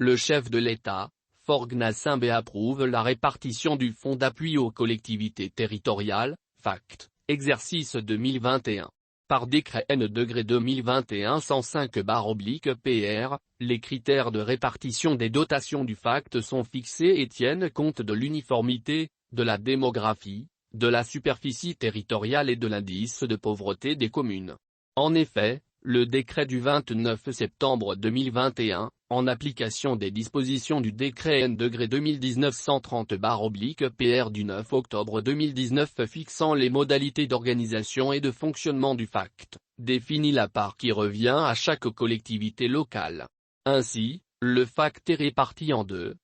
Le chef de l'État, Faure Gnassingbé approuve la répartition du Fonds d'appui aux collectivités territoriales, FACT, exercice 2021. Par décret N-2021-105/PR, les critères de répartition des dotations du FACT sont fixés et tiennent compte de l'uniformité, de la démographie, de la superficie territoriale et de l'indice de pauvreté des communes. En effet, le décret du 29 septembre 2021, en application des dispositions du décret N-2019-130/PR du 9 octobre 2019 fixant les modalités d'organisation et de fonctionnement du FACT, définit la part qui revient à chaque collectivité locale. Ainsi, le FACT est réparti en deux,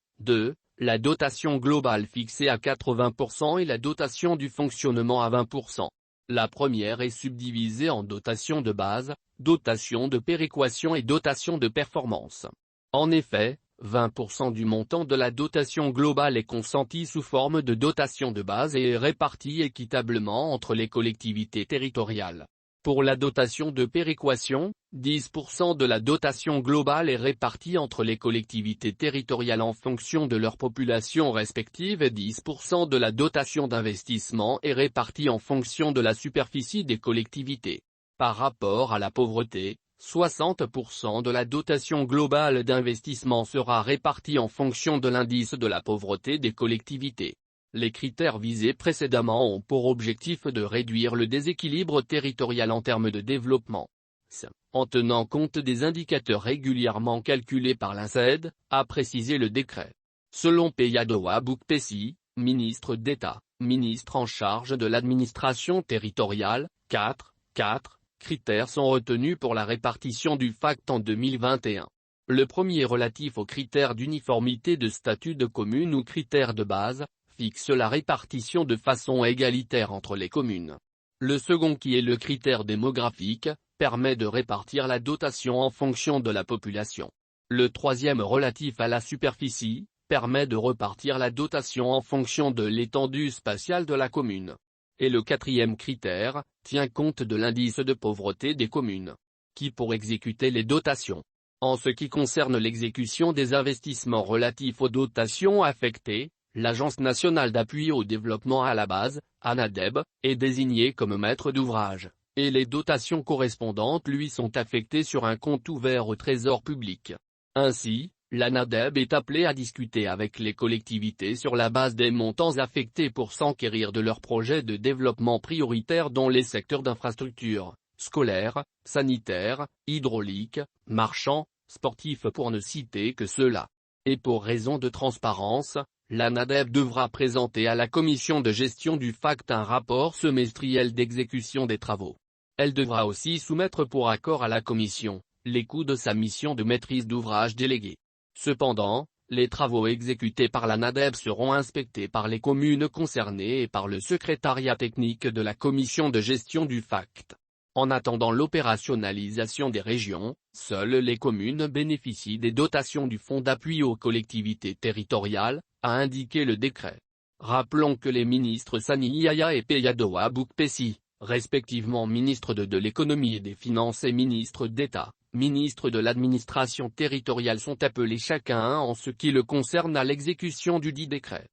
la dotation globale fixée à 80% et la dotation du fonctionnement à 20%. La première est subdivisée en dotation de base, dotation de péréquation et dotation de performance. En effet, 20% du montant de la dotation globale est consenti sous forme de dotation de base et est réparti équitablement entre les collectivités territoriales. Pour la dotation de péréquation, 10% de la dotation globale est répartie entre les collectivités territoriales en fonction de leur population respective et 10% de la dotation d'investissement est répartie en fonction de la superficie des collectivités. Par rapport à la pauvreté, 60% de la dotation globale d'investissement sera répartie en fonction de l'indice de la pauvreté des collectivités. Les critères visés précédemment ont pour objectif de réduire le déséquilibre territorial en termes de développement. En tenant compte des indicateurs régulièrement calculés par l'INSEAD, a précisé le décret. Selon Peyadoa Boukpessi, ministre d'État, ministre en charge de l'administration territoriale, 4 critères sont retenus pour la répartition du FACT en 2021. Le premier relatif aux critères d'uniformité de statut de commune ou critères de base, fixe la répartition de façon égalitaire entre les communes. Le second qui est le critère démographique, permet de répartir la dotation en fonction de la population. Le troisième relatif à la superficie, permet de repartir la dotation en fonction de l'étendue spatiale de la commune. Et le quatrième critère, tient compte de l'indice de pauvreté des communes. Qui pour exécuter les dotations. En ce qui concerne l'exécution des investissements relatifs aux dotations affectées, l'Agence nationale d'appui au développement à la base, ANADEB, est désignée comme maître d'ouvrage, et les dotations correspondantes lui sont affectées sur un compte ouvert au Trésor public. Ainsi, l'ANADEB est appelée à discuter avec les collectivités sur la base des montants affectés pour s'enquérir de leurs projets de développement prioritaires dans les secteurs d'infrastructures, scolaires, sanitaires, hydrauliques, marchands, sportifs pour ne citer que ceux-là. Et pour raison de transparence, l'ANADEB devra présenter à la commission de gestion du FACT un rapport semestriel d'exécution des travaux. Elle devra aussi soumettre pour accord à la commission, les coûts de sa mission de maîtrise d'ouvrage déléguée. Cependant, les travaux exécutés par l'ANADEB seront inspectés par les communes concernées et par le secrétariat technique de la commission de gestion du FACT. En attendant l'opérationnalisation des régions, seules les communes bénéficient des dotations du Fonds d'appui aux collectivités territoriales, a indiqué le décret. Rappelons que les ministres Sani Yaya et Peyadoa Boukpessi, respectivement ministre de l'économie et des finances et ministre d'État, ministre de l'administration territoriale sont appelés chacun en ce qui le concerne à l'exécution du dit décret.